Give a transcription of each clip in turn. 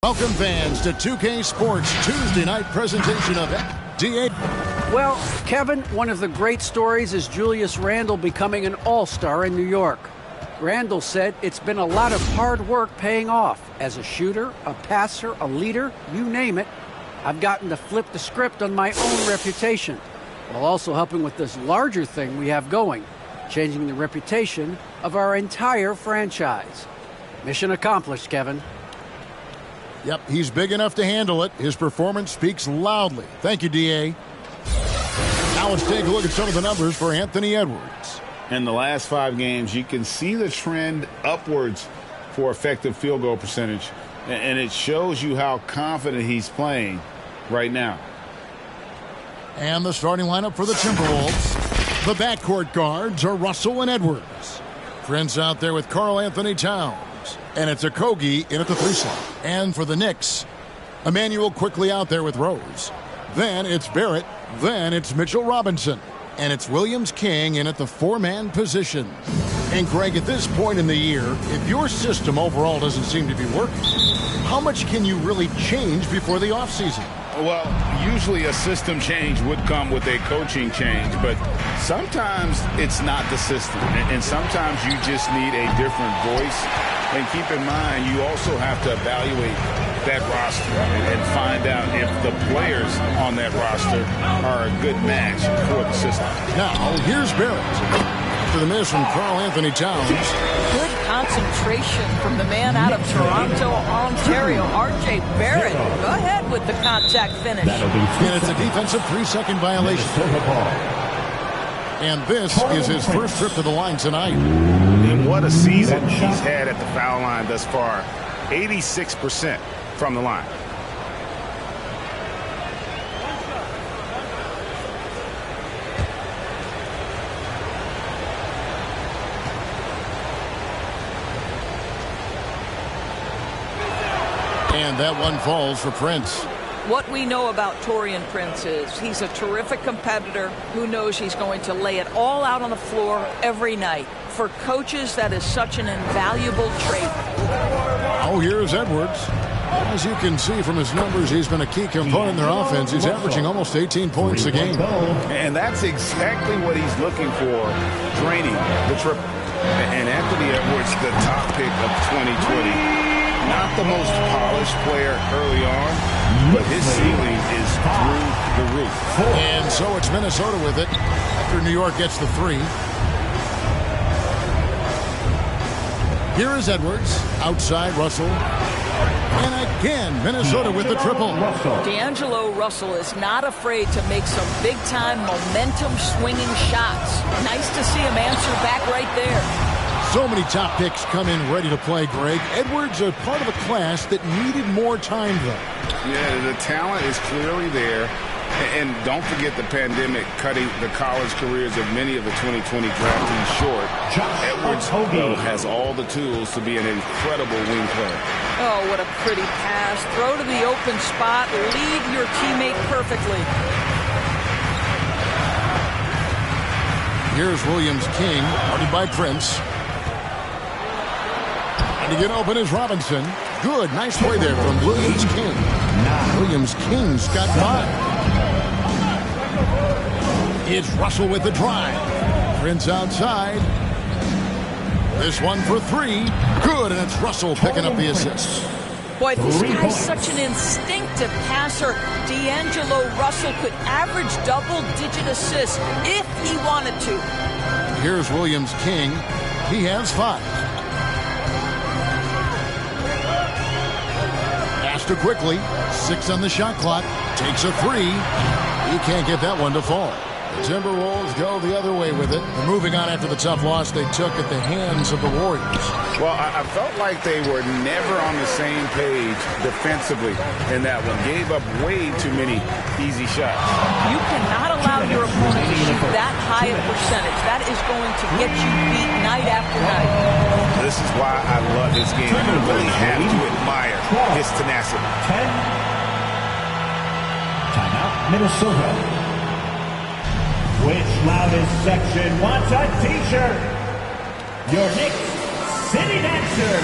Welcome fans to 2K Sports Tuesday night presentation of DA. Well, Kevin, one of the great stories is Julius Randle becoming an all-star in New York. Randle said it's been a lot of hard work paying off. As a shooter, a passer, a leader, you name it, I've gotten to flip the script on my own reputation, while also helping with this larger thing we have going, changing the reputation of our entire franchise. Mission accomplished, Kevin. Yep, he's big enough to handle it. His performance speaks loudly. Thank you, D.A. Now let's take a look at some of the numbers for Anthony Edwards. In the last 5 games, you can see the trend upwards for effective field goal percentage, and it shows you how confident he's playing right now. And the starting lineup for the Timberwolves. The backcourt guards are Russell and Edwards. Prince out there with Karl Anthony Towns. And it's Okogie in at the 3 slot. And for the Knicks, Emmanuel quickly out there with Rose. Then it's Barrett. Then it's Mitchell Robinson. And it's Williams King in at the 4-man position. And Greg, at this point in the year, if your system overall doesn't seem to be working, how much can you really change before the offseason? Well, usually a system change would come with a coaching change, but sometimes it's not the system, and sometimes you just need a different voice. And keep in mind, you also have to evaluate that roster and find out if the players on that roster are a good match for the system. Now, here's Barrett. After the miss from Karl Anthony Towns. Good concentration from the man out of Toronto, Ontario, R.J. Barrett. Go ahead with the contact finish. And it's a defensive 3-second violation. And this is his first trip to the line tonight. And what a season he's had at the foul line thus far. 86% from the line. And that one falls for Prince. What we know about Taurean Prince is he's a terrific competitor who knows he's going to lay it all out on the floor every night. For coaches, that is such an invaluable trait. Oh, here's Edwards. As you can see from his numbers, he's been a key component in their offense. He's averaging almost 18 points a game. And that's exactly what he's looking for, draining the triple. And Anthony Edwards, the top pick of 2020. Not the most polished player early on, but his ceiling is through the roof. And so it's Minnesota with it after New York gets the 3. Here is Edwards. Outside, Russell. And again, Minnesota with the triple. D'Angelo Russell is not afraid to make some big-time momentum-swinging shots. Nice to see him answer back right there. So many top picks come in ready to play, Greg. Edwards are part of a class that needed more time, though. Yeah, the talent is clearly there. And don't forget the pandemic cutting the college careers of many of the 2020 draftees short. Edwards, though, has all the tools to be an incredible wing player. Oh, what a pretty pass. Throw to the open spot. Lead your teammate perfectly. Here's Williams King, guarded by Prince. To get open is Robinson. Good, nice play there from Williams King. Williams King's got 5. It's Russell with the drive. Prince outside. This one for 3. Good, and it's Russell picking up the assist. Boy, this guy's such an instinctive passer. D'Angelo Russell could average double-digit assists if he wanted to. Here's Williams King. He has 5. Too quickly. 6 on the shot clock. Takes a 3. He can't get that one to fall. The Timberwolves go the other way with it. They're moving on after the tough loss they took at the hands of the Warriors. Well, I felt like they were never on the same page defensively in that one. Gave up way too many easy shots. You cannot allow your opponent to shoot that high a percentage. That is going to get you beat night after night. This is why I love his game. You really have to admire his tenacity. 10. Timeout, Minnesota. Which loudest section wants a t-shirt? Your Knicks City Dancer.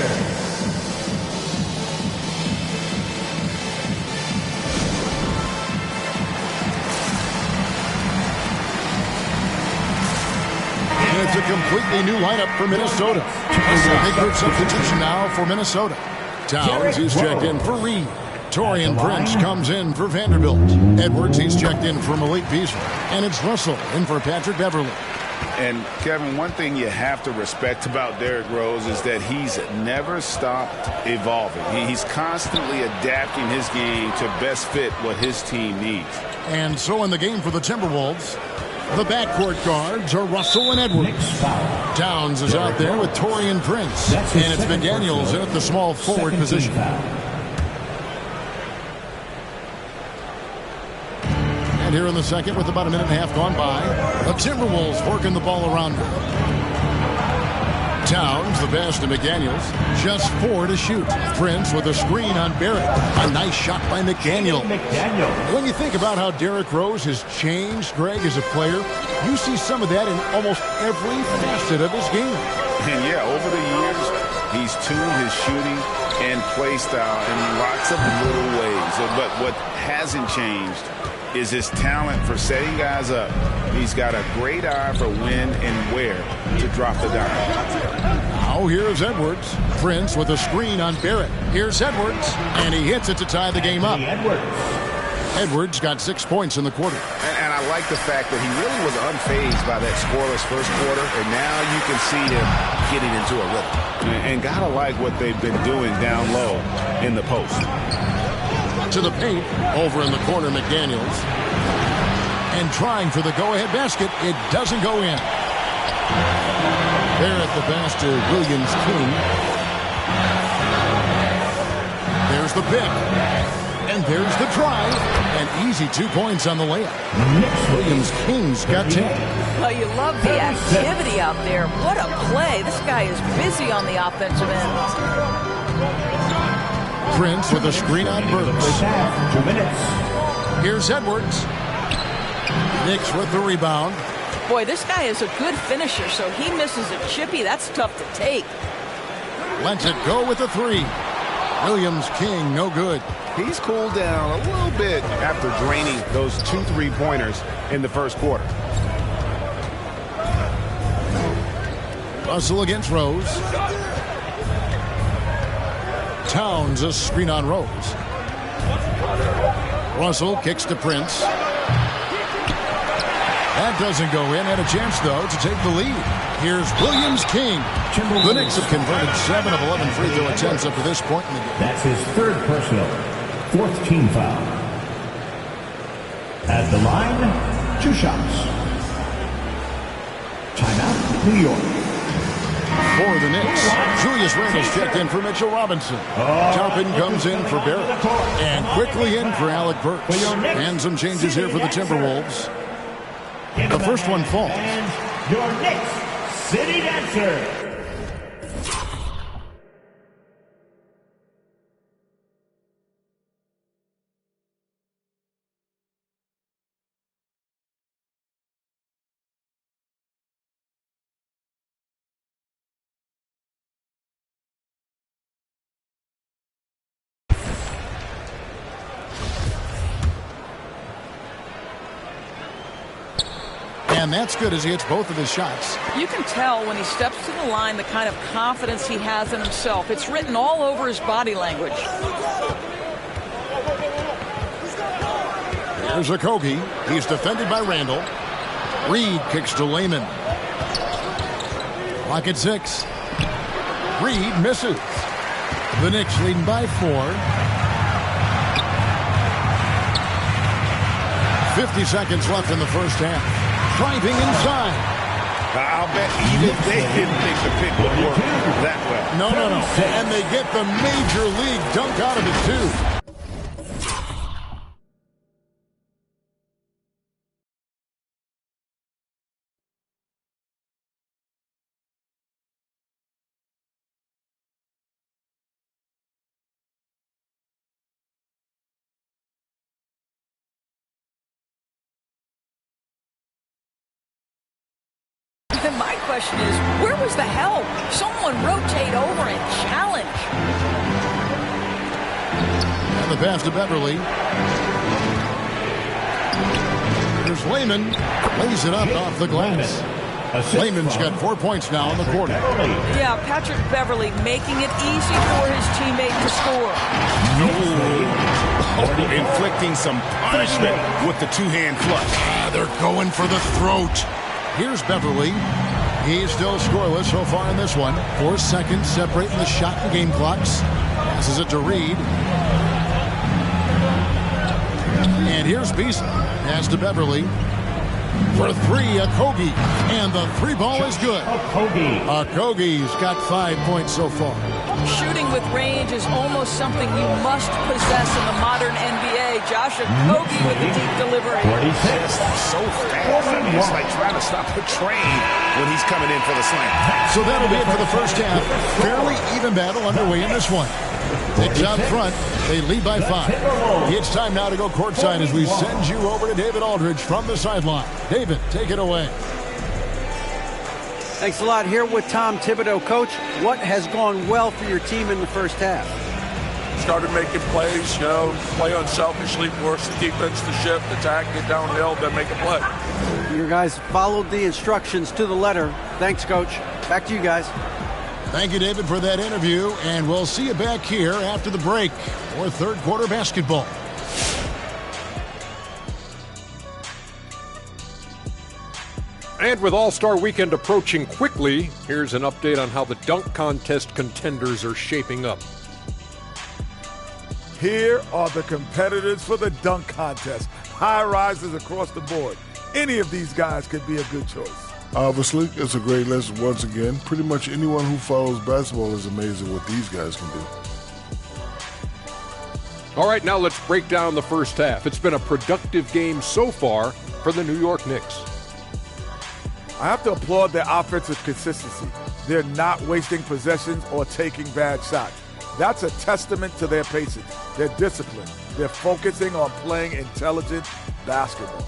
completely new lineup for Minnesota. Big group substitution now for Minnesota. Towns, he's checked in for Reed. Taurean Prince comes in for Vanderbilt. Edwards, he's checked in for Malik Beasley. And it's Russell in for Patrick Beverly. And, Kevin, one thing you have to respect about Derrick Rose is that he's never stopped evolving. He's constantly adapting his game to best fit what his team needs. And so in the game for the Timberwolves, the backcourt guards are Russell and Edwards. Towns is out there with Taurean Prince. And it's McDaniels in at the small forward position. Here in the second with about a minute and a half gone by. The Timberwolves working the ball around him. Towns, the pass to McDaniels. Just 4 to shoot. Prince with a screen on Barrett. A nice shot by McDaniel. When you think about how Derrick Rose has changed, Greg, as a player, you see some of that in almost every facet of his game. And yeah, over the years, he's tuned his shooting and play style in lots of little ways. But what hasn't changed is his talent for setting guys up. He's got a great eye for when and where to drop the dime. Now here's Edwards. Prince with a screen on Barrett. Here's Edwards, and he hits it to tie the game up. Edwards got 6 points in the quarter. And I like the fact that he really was unfazed by that scoreless first quarter, and now you can see him getting into a rhythm. And gotta like what they've been doing down low in the post. To the paint, over in the corner, McDaniels. And trying for the go-ahead basket. It doesn't go in. There at the pass to Williams-King. There's the pick. And there's the drive. An easy 2 points on the layup. Williams-King's got 10. Well, you love the activity out there. What a play. This guy is busy on the offensive end. Prince with a screen on Burks. 2 minutes. Here's Edwards. Knicks with the rebound. Boy, this guy is a good finisher, so he misses a chippy. That's tough to take. Lets it go with the 3. Williams-King, no good. He's cooled down a little bit after draining those 2 3-pointers in the first quarter. Russell against Rose. Towns, a screen on Rose. Russell kicks to Prince. That doesn't go in. Had a chance, though, to take the lead. Here's Williams-King. The Knicks have converted 7 of 11 free throw attempts up to this point in the game. That's his 3rd personal. 4th team foul. At the line, 2 shots. Timeout, New York. For the Knicks, Julius Randle's checked in for Mitchell Robinson. Turpin comes in for Barrett. And quickly in for Alec Burks. And some changes here for the Timberwolves. The first one falls. And your Knicks City Dancer. And that's good as he hits both of his shots. You can tell when he steps to the line the kind of confidence he has in himself. It's written all over his body language. There's Okogie. He's defended by Randle. Reed kicks to Layman. Clock at 6. Reed misses. The Knicks leading by 4. 50 seconds left in the first half. Driving inside. I'll bet even they didn't think the pick would work that well. No. And they get the major league dunk out of it, too. Then my question is, where was the help? Someone rotate over and challenge. And the pass to Beverly. Here's Layman. Lays it up off the glass. Lehman's got 4 points now in the quarter. Yeah, Patrick Beverley making it easy for his teammate to score. Inflicting some punishment with the two-hand flush. They're going for the throat. Here's Beverley. He's still scoreless so far in this one. 4 seconds separating the shot and game clocks. Passes it to Reed. And here's Beasley. Pass to Beverley. For 3, Okogie. And the 3 ball is good. Okogie's got 5 points so far. Shooting with range is almost something you must possess in the modern NBA. Josh Okogie with a deep delivery. So fast. It's like trying to stop a train when he's coming in for the slam. So that'll be it for the first half. Fairly even battle underway in this one. Knicks out front. They lead by 5. It's time now to go courtside as we send you over to David Aldridge from the sideline. David, take it away. Thanks a lot. Here with Tom Thibodeau. Coach, what has gone well for your team in the first half? Started making plays, play unselfishly, force the defense to shift, attack, get downhill, then make a play. Your guys followed the instructions to the letter. Thanks, Coach. Back to you guys. Thank you, David, for that interview, and we'll see you back here after the break for third quarter basketball. And with All-Star Weekend approaching quickly, here's an update on how the dunk contest contenders are shaping up. Here are the competitors for the dunk contest. High risers across the board. Any of these guys could be a good choice. Obviously, it's a great lesson once again. Pretty much anyone who follows basketball is amazing what these guys can do. All right, now let's break down the first half. It's been a productive game so far for the New York Knicks. I have to applaud their offensive consistency. They're not wasting possessions or taking bad shots. That's a testament to their patience, their discipline. They're focusing on playing intelligent basketball.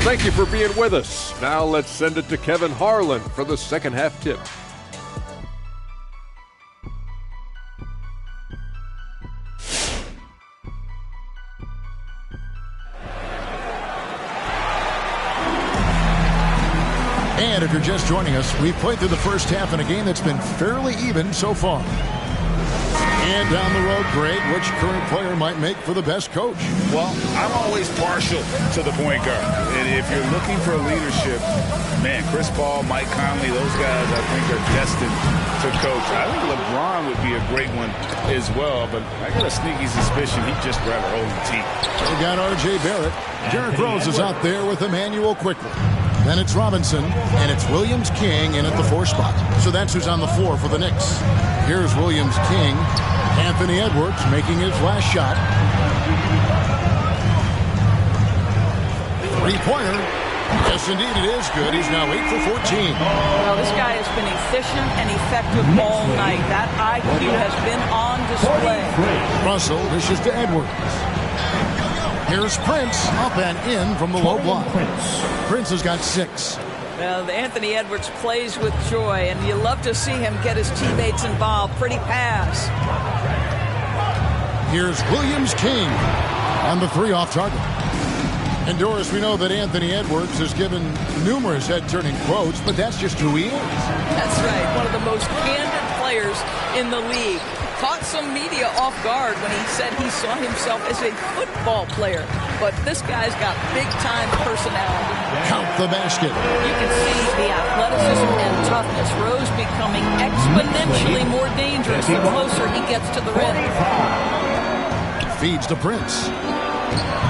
Thank you for being with us. Now let's send it to Kevin Harlan for the second half tip. And if you're just joining us, we've played through the first half in a game that's been fairly even so far. And down the road, Greg, which current player might make for the best coach? Well, I'm always partial to the point guard. And if you're looking for leadership, man, Chris Paul, Mike Conley, those guys I think are destined to coach. I think LeBron would be a great one as well, but I got a sneaky suspicion he'd just rather hold the team. We got R.J. Barrett. Derrick Rose is out there with Emmanuel Quickly. Then it's Robinson, and it's Williams King in at the 4 spot. So that's who's on the floor for the Knicks. Here's Williams King. Anthony Edwards making his last shot. 3-pointer. Yes, indeed, it is good. He's now 8 for 14. Well, this guy has been efficient and effective all night. That IQ has been on display. Russell dishes to Edwards. Here's Prince up and in from the low block. Prince has got 6. Well, Anthony Edwards plays with joy, and you love to see him get his teammates involved. Pretty pass. Here's Williams King on the 3 off target. And Doris, we know that Anthony Edwards has given numerous head-turning quotes, but that's just who he is. That's right. One of the most candid players in the league. Caught some media off guard when he said he saw himself as a football player. But this guy's got big-time personality. Count the basket. You can see the athleticism and toughness. Rose becoming exponentially more dangerous the closer he gets to the rim. Feeds to Prince.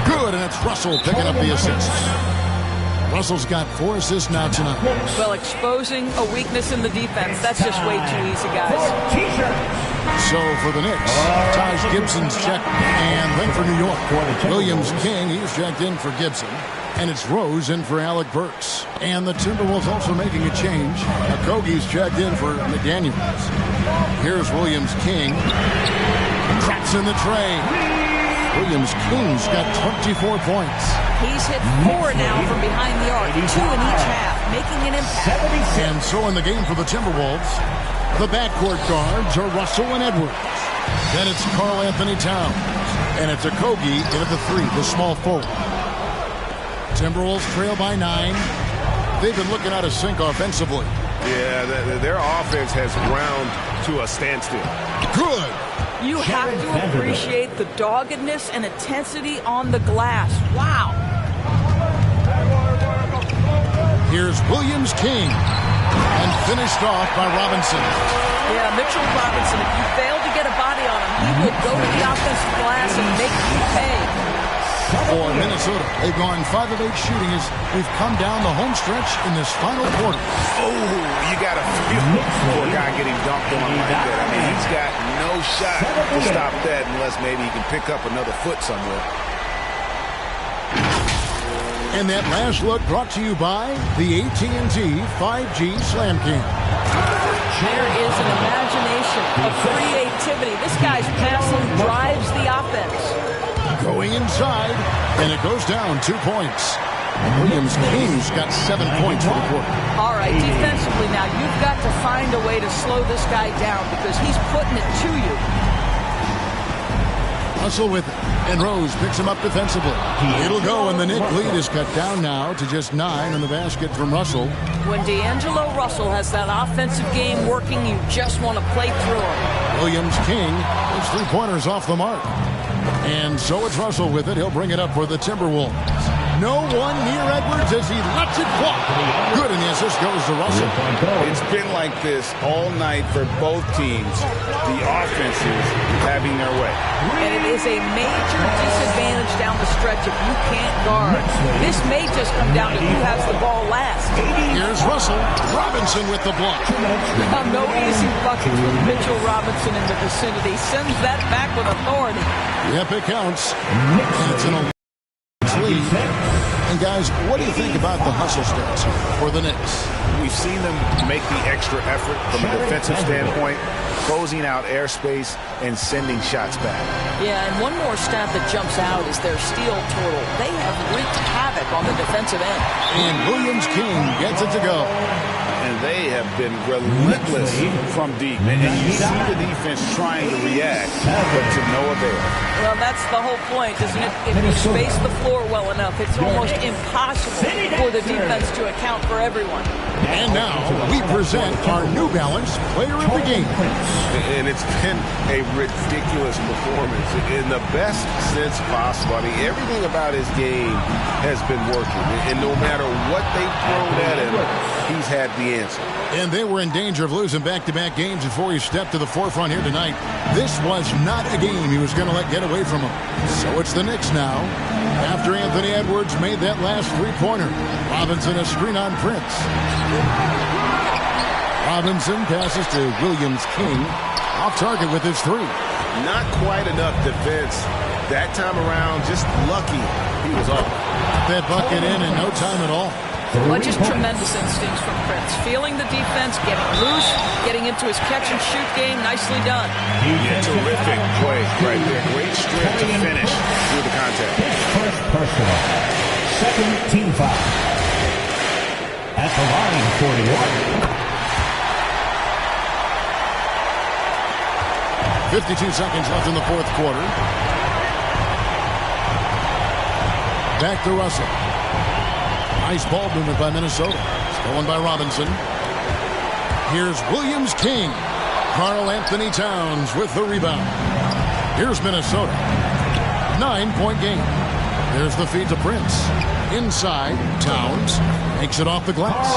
Good, and it's Russell picking up the assist. Russell's got 4 assists now tonight. Well, exposing a weakness in the defense, that's just way too easy, guys. So for the Knicks, Taj Gibson's checked, and then for New York, Williams King, he's checked in for Gibson. And it's Rose in for Alec Burks. And the Timberwolves also making a change. Okogie's checked in for McDaniels. Here's Williams King. Cracks in the tray. Williams King's got 24 points. He's hit 4 now from behind the arc, 2 in each half, making an impact. And so in the game for the Timberwolves, the backcourt guards are Russell and Edwards. Then it's Karl Anthony Towns. And it's Okogie in at the 3, the small forward. Timberwolves trail by 9. they've been looking out of sync offensively. Yeah, their offense has ground to a standstill. Good. You have to appreciate the doggedness and intensity on the glass. Wow. Here's Williams-King. And finished off by Robinson. Yeah, Mitchell Robinson, if you fail to get a body on him, he will go to the offensive glass and make you pay. For Minnesota, they've gone 5 of 8 shooting as we've come down the home stretch in this final quarter. Oh, you got to feel for a guy getting dunked on like that. I mean, he's got no shot to stop that unless maybe he can pick up another foot somewhere. And that last look brought to you by the AT&T 5G Slam King. There is an imagination, a creativity. This guy's passing drives the offense. Going inside, and it goes down 2 points. Williams-King's got 7 points for the quarter. All right, defensively now, you've got to find a way to slow this guy down because he's putting it to you. Russell with it, and Rose picks him up defensively. It'll go, and the Knick lead is cut down now to just 9 in the basket from Russell. When D'Angelo Russell has that offensive game working, you just want to play through him. Williams-King is 3-pointers off the mark. And so it's Russell with it. He'll bring it up for the Timberwolves. No one near Edwards as he lets it fly. Good, and the assist goes to Russell. It's been like this all night for both teams. The offenses having their way. And it is a major disadvantage down the stretch if you can't guard. This may just come down to who has the ball last. Here's Russell. Robinson with the block. No easy buckets with Mitchell Robinson in the vicinity. Sends that back with authority. Yep, it counts. And it's an lead. And guys, what do you think about the hustle stats for the Knicks? We've seen them make the extra effort from a defensive standpoint, closing out airspace and sending shots back. Yeah, and one more stat that jumps out is their steal total. They have wreaked havoc on the defensive end. And Williams-King gets it to go. And they have been relentless from deep. And you see the defense trying to react, but to no avail. Well, that's the whole point, isn't it? If you space the floor well enough, it's almost impossible for the defense to account for everyone. And now we present our New Balance Player of the Game. And it's been a ridiculous performance in the best sense possible. I mean, everything about his game has been working. And no matter what they've thrown at him, he's had the answer. And they were in danger of losing back-to-back games before he stepped to the forefront here tonight. This was not a game he was going to let get away from him. So it's the Knicks now. After Anthony Edwards made that last three-pointer, Robinson a screen on Prince. Robinson passes to Williams-King. Off target with his three. Not quite enough defense. That time around, just lucky he was off. That bucket in no time at all. Well, just tremendous instincts from Prince. Feeling the defense, getting loose, getting into his catch-and-shoot game. Nicely done. Yeah, terrific play right there. Great strength to finish through the contact. First personal. Second team foul. At the line, 41. 52 seconds left in the fourth quarter. Back to Russell. Nice ball movement by Minnesota. Stolen by Robinson. Here's Williams-King. Karl Anthony Towns with the rebound. Here's Minnesota. 9-point game. There's the feed to Prince. Inside, Towns makes it off the glass.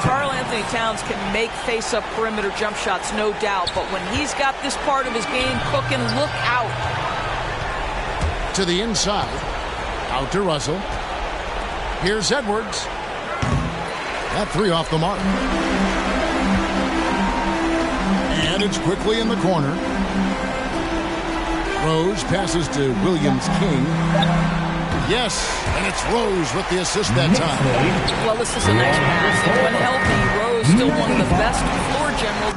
Karl Anthony Towns can make face-up perimeter jump shots, no doubt. But when he's got this part of his game cooking, look out. To the inside. Out to Russell. Here's Edwards. That three off the mark. And it's quickly in the corner. Rose passes to Williams-King. Yes, and it's Rose with the assist that time. Well, this is a nice pass. When healthy, Rose still one of the best floor generals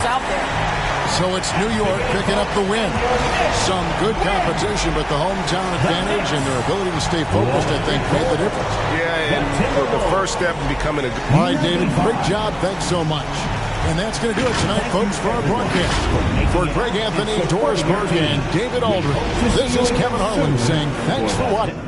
out there. So it's New York picking up the win. Some good competition, but the hometown advantage and their ability to stay focused, I think, made the difference. Yeah, and the first step in becoming a... All right, David, great job. Thanks so much. And that's going to do it tonight, folks, for our broadcast. For Greg Anthony, Doris Berg, and David Aldridge, this is Kevin Harlan saying thanks for watching.